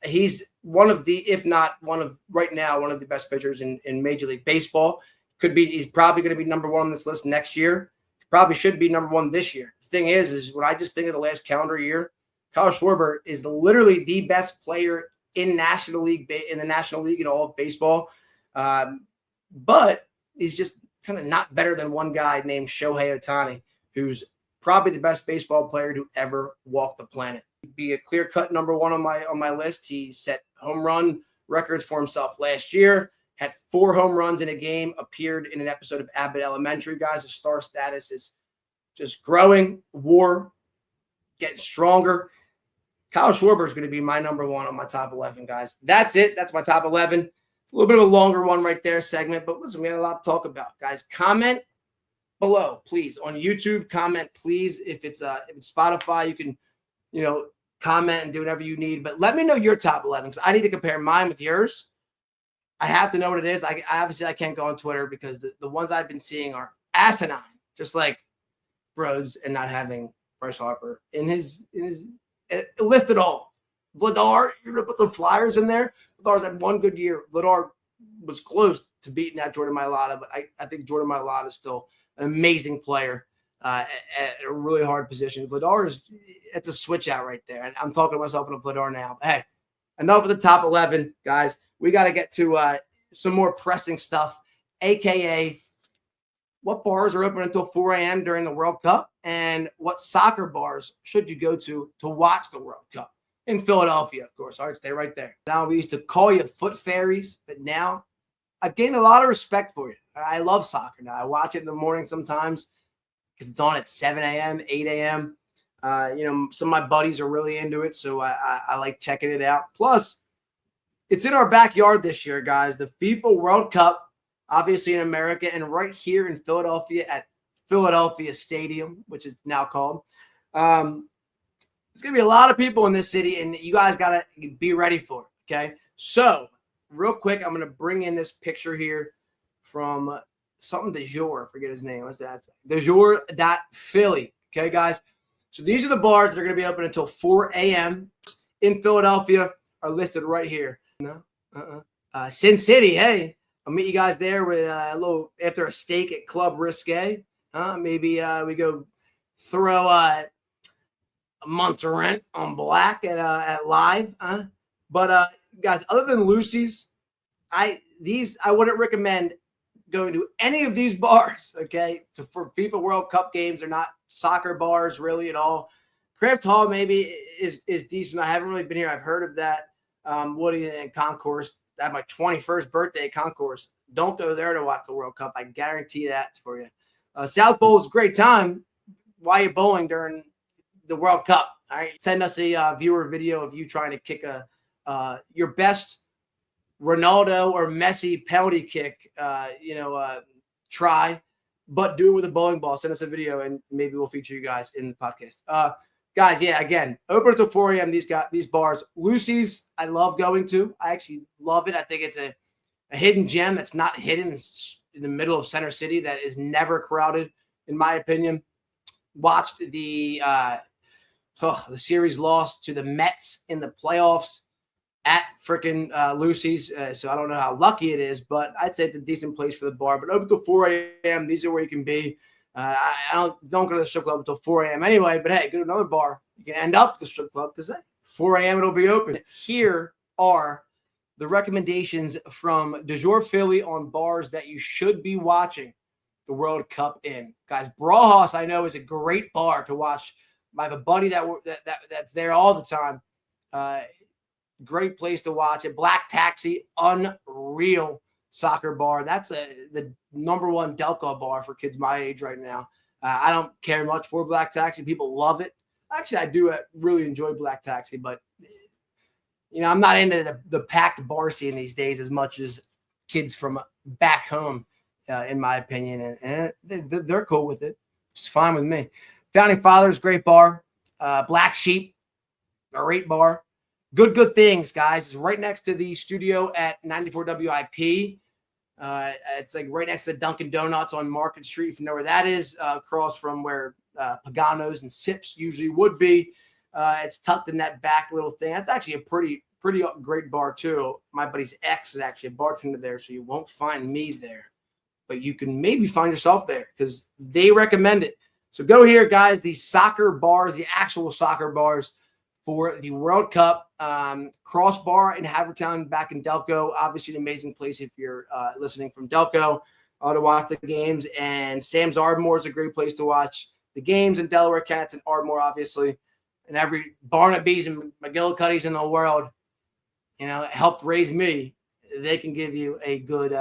[SPEAKER 5] He's one of the, if not one of right now, one of the best pitchers in Major League Baseball. He's probably going to be number 1 on this list next year. He probably should be number 1 this year. The thing is when I just think of the last calendar year, Kyle Schwarber is literally the best player in the National League in all of baseball. But he's just kind of not better than one guy named Shohei Ohtani, who's probably the best baseball player to ever walk the planet. He'd be a clear-cut number 1 on my list. He set home run records for himself last year, had 4 home runs in a game, appeared in an episode of Abbott Elementary. Guys, his star status is just growing, getting stronger. Kyle Schwarber is going to be my number 1 on my top 11, guys. That's it. That's my top 11. It's a little bit of a longer one right there segment, but listen, we had a lot to talk about. Guys, comment below, please. On YouTube, comment, please. If it's Spotify, you can, comment and do whatever you need. But let me know your top 11 because I need to compare mine with yours. I have to know what it is. I obviously can't go on Twitter because the ones I've been seeing are asinine, just like Bros and not having Bryce Harper in his list at all. Vladar, you're going to put some flyers in there. Vladar's had 1 good year. Vladar was close to beating that Jordan Mailata, but I think Jordan Mailata is still an amazing player at a really hard position. Vladar it's a switch out right there. And I'm talking to myself in a Vladar now. Hey, enough of the top 11, guys. We got to get to some more pressing stuff, a.k.a. what bars are open until 4 a.m. during the World Cup and what soccer bars should you go to watch the World Cup in Philadelphia, of course. All right, stay right there. Now, we used to call you foot fairies, but now I've gained a lot of respect for you. I love soccer now. I watch it in the morning sometimes because it's on at 7 a.m., 8 a.m. Some of my buddies are really into it, so I like checking it out. Plus, it's in our backyard this year, guys. The FIFA World Cup, obviously in America, and right here in Philadelphia at Philadelphia Stadium, which is now called. There's going to be a lot of people in this city, and you guys got to be ready for it, okay? So, real quick, I'm going to bring in this picture here from something de jour. Forget his name. What's that? DeJour.Philly. Okay, guys? So, these are the bars that are going to be open until 4 a.m. in Philadelphia are listed right here. No? Sin City, hey. I'll meet you guys there with a little after a steak at Club Risque. Maybe we go throw a month of rent on Black at Live. But guys, other than Lucy's, I wouldn't recommend going to any of these bars. Okay, for FIFA World Cup games, they're not soccer bars really at all. Craft Hall maybe is decent. I haven't really been here. I've heard of that. Woody and Concourse. I had my 21st birthday at Concourse. Don't go there to watch the World Cup. I guarantee that for you. South Bowl is a great time. Why are you bowling during the World Cup? All right. Send us a viewer video of you trying to kick your best Ronaldo or Messi penalty kick, try. but do it with a bowling ball. Send us a video, and maybe we'll feature you guys in the podcast. Guys, yeah, again, open until 4 a.m. These bars. Lucy's, I love going to. I actually love it. I think it's a hidden gem that's not hidden. It's in the middle of Center City that is never crowded, in my opinion. Watched the series lost to the Mets in the playoffs at freaking Lucy's. So I don't know how lucky it is, but I'd say it's a decent place for the bar. But open till 4 a.m. These are where you can be. I don't go to the strip club until 4 a.m. anyway, but hey, go to another bar. You can end up at the strip club because 4 a.m. it'll be open. Here are the recommendations from De Jour Philly on bars that you should be watching the World Cup in. Guys, Brawhaus, I know, is a great bar to watch. I have a buddy that's there all the time. Great place to watch it. Black Taxi, unreal soccer bar. That's the number one Delco bar for kids my age right now. I don't care much for Black Taxi. People love it. Actually, I do really enjoy Black Taxi, but I'm not into the packed bar scene these days as much as kids from back home, in my opinion, and they're cool with it. It's fine with me. Founding Fathers, great bar. Black Sheep, great bar. Good Things, guys. It's right next to the studio at 94 WIP. It's like right next to Dunkin' Donuts on Market Street, if you know where that is, across from where Pagano's and Sips usually would be. It's tucked in that back little thing. That's actually a pretty great bar too. My buddy's ex is actually a bartender there, so you won't find me there, but you can maybe find yourself there because they recommend it. So go here, guys. These soccer bars, the actual soccer bars for the World Cup. Crossbar in Havertown, back in Delco. Obviously, an amazing place if you're listening from Delco to watch the games. And Sam's Ardmore is a great place to watch the games in Delaware Cats and Ardmore, obviously. And every Barnaby's and McGillicuddy's in the world, helped raise me. They can give you a good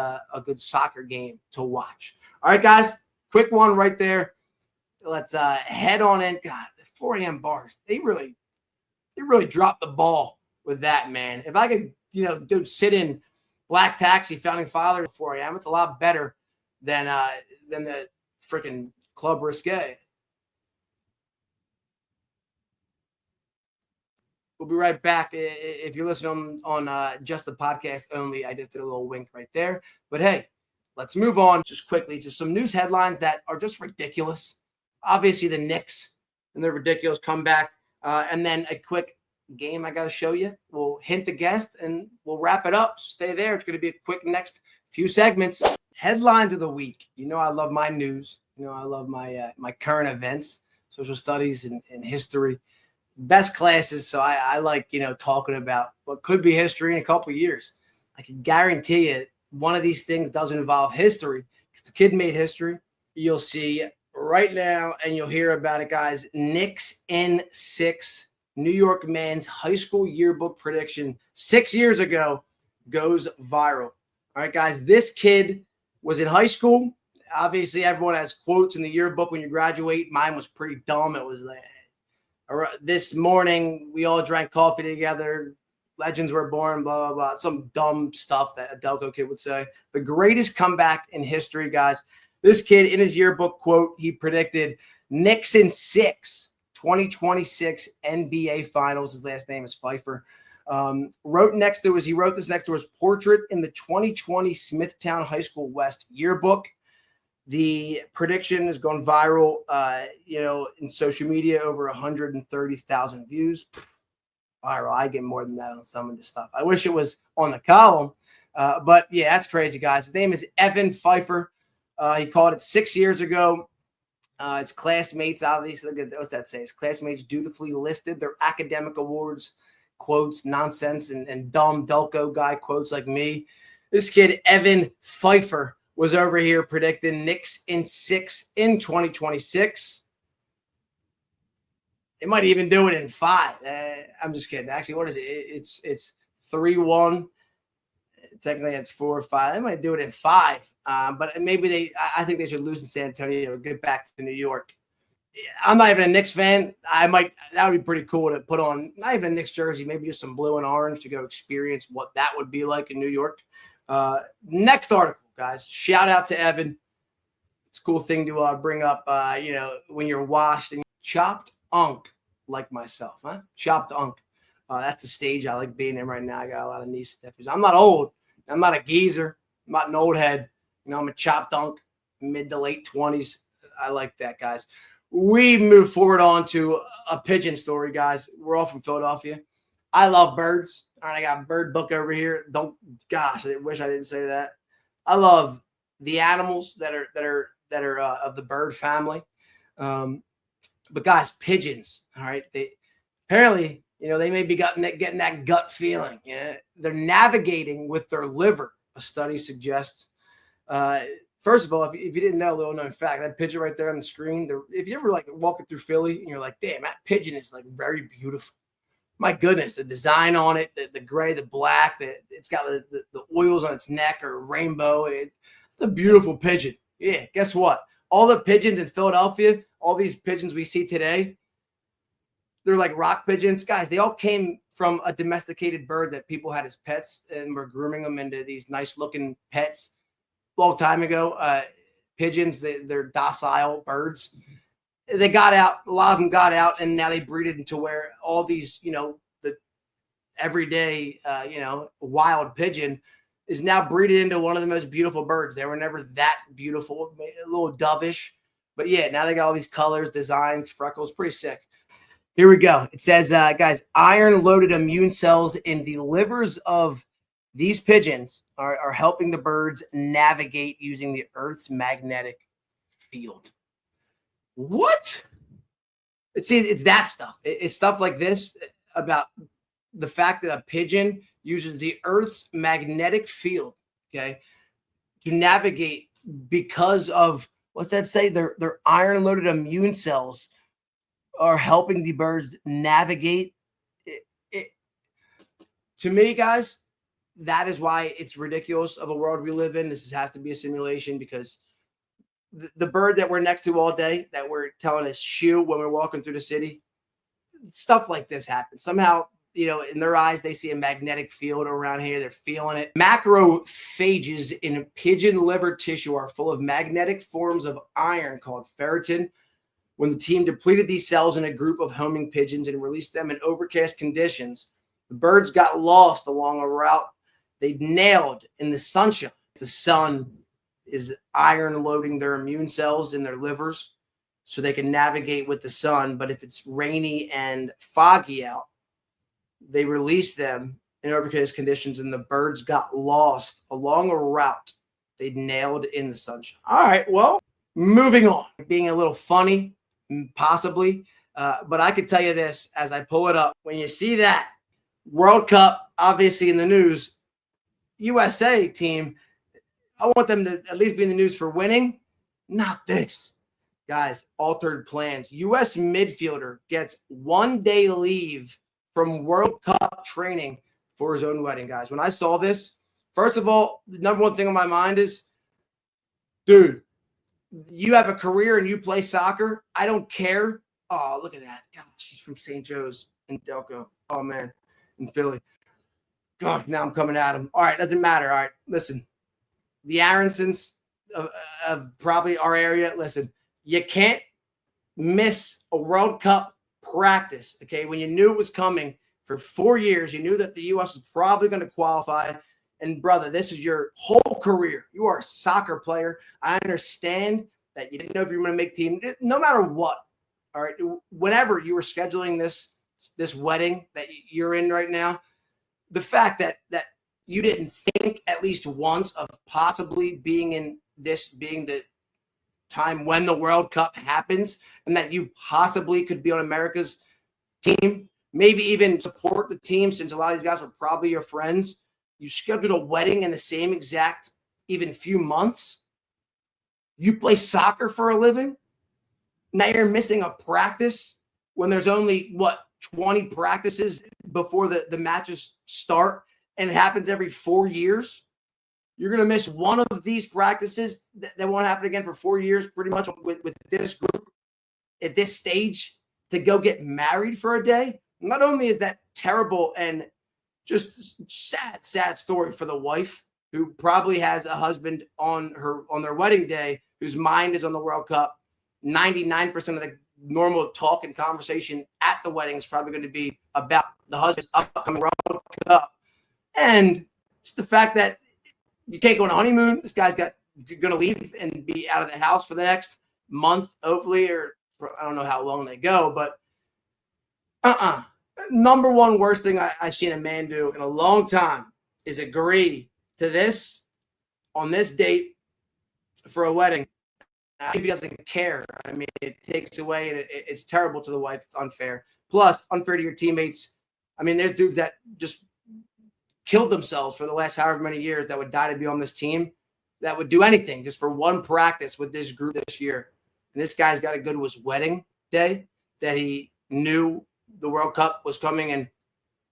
[SPEAKER 5] soccer game to watch. All right, guys, quick one right there. Let's head on in. God, the 4 a.m. bars, they really dropped the ball with that, man. If I could, go sit in Black Taxi, Founding Father at 4 a.m., it's a lot better than the freaking Club Risque. We'll be right back. If you're listening on just the podcast only, I just did a little wink right there. But hey, let's move on just quickly to some news headlines that are just ridiculous. Obviously, the Knicks and their ridiculous comeback. And then a quick game I got to show you. We'll hint the guest and we'll wrap it up. So stay there. It's going to be a quick next few segments. Headlines of the week. I love my news. I love my current events, social studies and history. Best classes. So I like, talking about what could be history in a couple of years. I can guarantee you one of these things doesn't involve history because the kid made history. You'll see right now, and you'll hear about it, guys. Knicks in 6, New York man's high school yearbook prediction 6 years ago goes viral. All right, guys, this kid was in high school. Obviously, everyone has quotes in the yearbook when you graduate. Mine was pretty dumb. It was like, this morning we all drank coffee together. Legends were born, blah, blah, blah. Some dumb stuff that a Delco kid would say. The greatest comeback in history, guys. This kid, in his yearbook quote, he predicted Knicks in 6, 2026 NBA Finals. His last name is Pfeiffer. He wrote this next to his portrait in the 2020 Smithtown High School West yearbook. The prediction has gone viral, in social media, over 130,000 views. Viral. I get more than that on some of this stuff. I wish it was on the column, but yeah, that's crazy, guys. His name is Evan Pfeiffer. He called it 6 years ago. His classmates, obviously, what's that say? His classmates dutifully listed their academic awards, quotes, nonsense, and dumb Delco guy quotes like me. This kid, Evan Pfeiffer, was over here predicting Knicks in 6 in 2026. They might even do it in 5. I'm just kidding. Actually, what is it? It's 3-1. Technically, it's 4-5. They might do it in 5. But maybe I think they should lose in San Antonio, get back to New York. I'm not even a Knicks fan. That would be pretty cool to put on, not even a Knicks jersey, maybe just some blue and orange to go experience what that would be like in New York. Next article, guys. Shout out to Evan. It's a cool thing to bring up, when you're washed. And chopped unk, like myself, huh? Chopped unk. That's the stage I like being in right now. I got a lot of nieces and nephews. I'm not old. I'm not a geezer. I'm not an old head. I'm a chopped unk, mid to late 20s. I like that, guys. We move forward on to a pigeon story, guys. We're all from Philadelphia. I love birds. All right, I got a bird book over here. Gosh, I wish I didn't say that. I love the animals that are of the bird family. But guys, pigeons. All right, they apparently, they may be getting that gut feeling. Yeah, they're navigating with their liver. A study suggests. First of all, if you didn't know, little known fact, that pigeon right there on the screen. If you ever like walking through Philly and you're like, damn, that pigeon is like very beautiful. My goodness, the design on it, the gray, the black, it's got the oils on its neck or rainbow. It's a beautiful pigeon. Yeah, guess what? All the pigeons in Philadelphia, all these pigeons we see today, they're like rock pigeons. Guys, they all came from a domesticated bird that people had as pets and were grooming them into these nice-looking pets a long time ago. Pigeons, they're docile birds. They got out. A lot of them got out, and now they breeded into where all these, the everyday, wild pigeon is now breeded into one of the most beautiful birds. They were never that beautiful, a little dovish. But, yeah, now they got all these colors, designs, freckles. Pretty sick. Here we go. It says, guys, iron-loaded immune cells in the livers of these pigeons are helping the birds navigate using the Earth's magnetic field. What? It's that stuff. It's stuff like this about the fact that a pigeon uses the Earth's magnetic field, okay, to navigate because of, what's that say? Their iron-loaded immune cells are helping the birds navigate. To me, guys, that is why it's ridiculous of a world we live in. This has to be a simulation, because the bird that we're next to all day, that we're telling us shoo when we're walking through the city, stuff like this happens. Somehow, in their eyes, they see a magnetic field around here. They're feeling it. Macrophages in pigeon liver tissue are full of magnetic forms of iron called ferritin. When the team depleted these cells in a group of homing pigeons and released them in overcast conditions, the birds got lost along a route they nailed in the sunshine. The sun is iron loading their immune cells in their livers so they can navigate with the sun. But if it's rainy and foggy out, they release them in overcast conditions, and the birds got lost along a route they nailed in the sunshine. All right, well, moving on. Being a little funny, possibly, but I could tell you this as I pull it up. When you see that World Cup, obviously in the news, USA team, I want them to at least be in the news for winning. Not this. Guys, altered plans. U.S. midfielder gets 1 day leave from World Cup training for his own wedding, guys. When I saw this, first of all, the number one thing on my mind is, dude, you have a career and you play soccer. I don't care. Oh, look at that. God, she's from St. Joe's in Delco. Oh, man, in Philly. God, now I'm coming at him. All right, doesn't matter. All right, listen. The Aronsons of probably our area, listen, you can't miss a World Cup practice, okay? When you knew it was coming for 4 years, you knew that the U.S. was probably going to qualify. And, brother, this is your whole career. You are a soccer player. I understand that you didn't know if you were going to make team, no matter what. All right, whenever you were scheduling this wedding that you're in right now, the fact that you didn't think at least once of possibly being in this being the time when the World Cup happens, and that you possibly could be on America's team, maybe even support the team, since a lot of these guys were probably your friends. You scheduled a wedding in the same exact even few months. You play soccer for a living. Now you're missing a practice when there's only, 20 practices before the matches start, and it happens every 4 years. You're going to miss one of these practices that won't happen again for 4 years, pretty much with this group at this stage, to go get married for a day. Not only is that terrible and just sad story for the wife, who probably has a husband on their wedding day whose mind is on the World Cup. 99% of the normal talk and conversation at the wedding is probably going to be about the husband's upcoming World Cup. And just the fact that you can't go on a honeymoon. This guy's going to leave and be out of the house for the next month, hopefully, or I don't know how long they go, but number one worst thing I've seen a man do in a long time is agree to this on this date for a wedding. If he doesn't care, I mean, it takes away, and it's terrible to the wife. It's unfair. Plus, unfair to your teammates. I mean, there's dudes that just killed themselves for the last however many years that would die to be on this team, that would do anything just for one practice with this group this year. And this guy's got to go to his wedding day that he knew the World Cup was coming in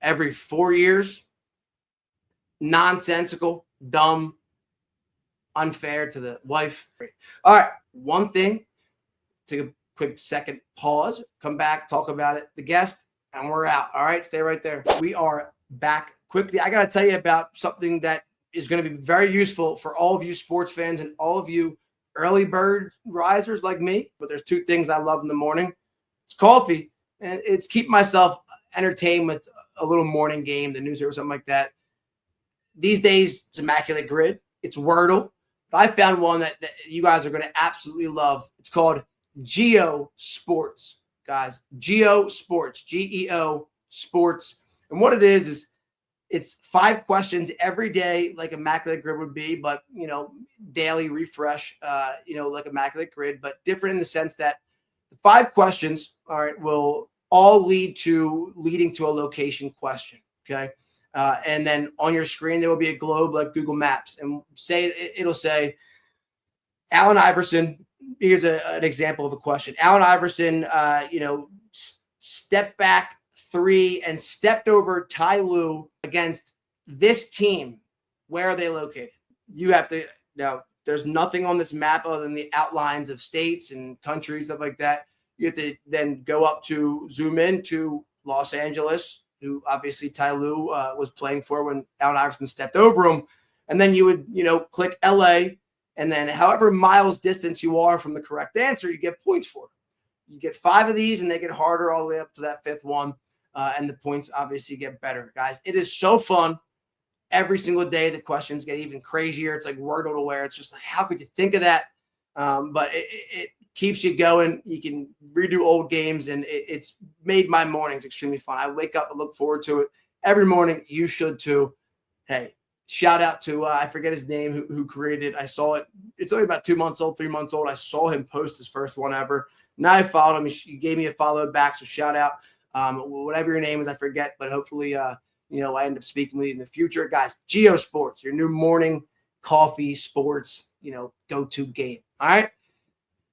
[SPEAKER 5] every 4 years. Nonsensical, dumb, unfair to the wife. All right, one thing, take a quick second pause, come back, talk about it, the guest, and we're out. All right, stay right there. We are back quickly. I got to tell you about something that is going to be very useful for all of you sports fans and all of you early bird risers like me. But there's two things I love in the morning. It's coffee, and it's keep myself entertained with a little morning game, the news or something like that. These days, it's Immaculate Grid. It's Wordle. But I found one that you guys are going to absolutely love. It's called GEO-SPORTS, guys. GEO-SPORTS, G-E-O Sports. And what it is it's 5 questions every day, like Immaculate Grid would be, but, daily refresh, like Immaculate Grid, but different in the sense that the 5 questions, all right, will all leading to a location question, okay? And then on your screen, there will be a globe like Google Maps. And it'll say, Allen Iverson, here's an example of a question. Allen Iverson, stepped back 3 and stepped over Ty Lue against this team. Where are they located? You have to now. There's nothing on this map other than the outlines of states and countries, stuff like that. You have to then go up to zoom in to Los Angeles, who obviously Ty Lue was playing for when Allen Iverson stepped over him. And then you would, click LA, and then however miles distance you are from the correct answer, you get points for. You get 5 of these, and they get harder all the way up to that 5th one. And the points obviously get better, guys. It is so fun. Every single day, the questions get even crazier. It's like Wordle to where it's just like, how could you think of that? But it keeps you going. You can redo old games, and it's made my mornings extremely fun. I wake up and look forward to it every morning. You should too. Hey, shout out to, I forget his name, who created it. I saw it. It's only about 2 months old, 3 months old. I saw him post his first one ever. Now I followed him. He gave me a follow back, so shout out. Whatever your name is, I forget, but hopefully, I end up speaking with you in the future. Guys, GEO-SPORTS, your new morning coffee sports, go-to game. All right,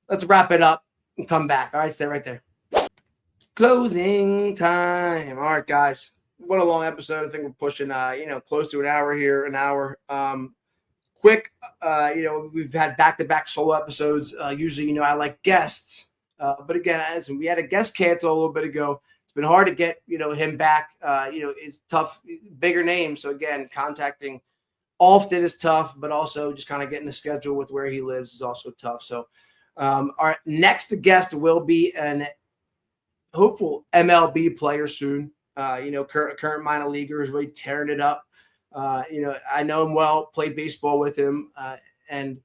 [SPEAKER 5] let's wrap it up and come back. All right, stay right there. Closing time. All right, guys, what a long episode. I think we're pushing, close to an hour here, Quick, we've had back-to-back solo episodes. Usually, I like guests, but again, as we had a guest cancel a little bit ago. It's been hard to get, him back. It's tough, bigger names. So again, contacting often is tough, but also just kind of getting the schedule with where he lives is also tough. So our next guest will be an hopeful MLB player soon. Current minor leaguer is really tearing it up. I know him well, played baseball with him, and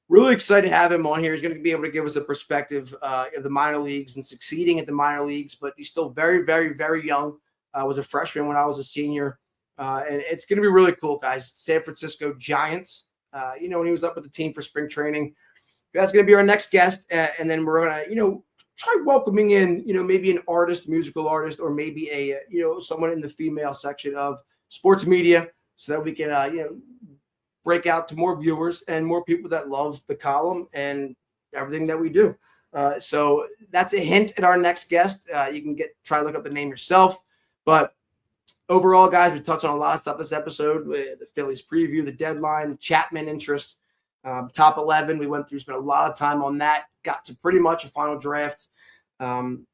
[SPEAKER 5] really excited to have him on here. He's going to be able to give us a perspective of the minor leagues and succeeding at the minor leagues, but he's still very, very, very young. I was a freshman when I was a senior, and it's going to be really cool, guys. San Francisco Giants, when he was up with the team for spring training. That's going to be our next guest, and then we're going to, try welcoming in, maybe an artist, musical artist, or maybe a, someone in the female section of sports media so that we can, break out to more viewers and more people that love the column and everything that we do. So that's a hint at our next guest. You can try to look up the name yourself. But overall, guys, we touched on a lot of stuff this episode with the Phillies preview, the deadline, Chapman interest, top 11. We went through, spent a lot of time on that, got to pretty much a final draft.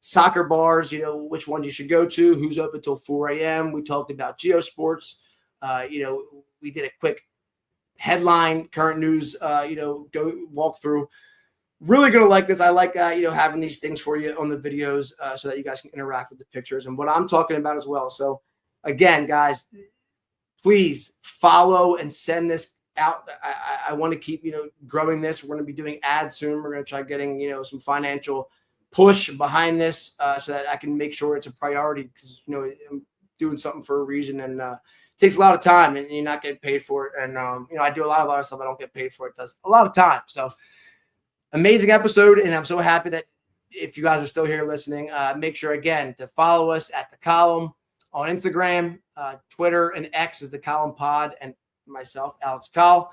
[SPEAKER 5] Soccer bars, which ones you should go to, who's open until 4 a.m. We talked about GEO-SPORTS. We did a quick headline, current news, go walk through. Really going to like this. I like, having these things for you on the videos so that you guys can interact with the pictures and what I'm talking about as well. So again, guys, please follow and send this out. I want to keep, growing this. We're going to be doing ads soon. We're going to try getting, some financial push behind this so that I can make sure it's a priority because, I'm doing something for a reason and it takes a lot of time and you're not getting paid for it. And, I do a lot of other stuff I don't get paid for. It does a lot of time. So amazing episode. And I'm so happy that if you guys are still here listening, make sure again to follow us at the Collumn on Instagram, Twitter, and X is the Collumn Pod, and myself, Alex Call.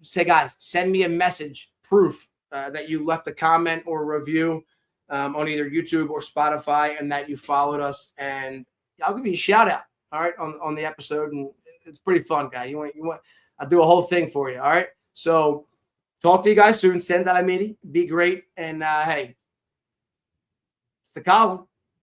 [SPEAKER 5] Say, guys, send me a message, proof that you left a comment or review on either YouTube or Spotify, and that you followed us, and I'll give you a shout out. All right, on the episode, and it's pretty fun, guy. You want? I'll do a whole thing for you. All right, so talk to you guys soon. Senza la miri. Be great, and hey, it's the Collumn.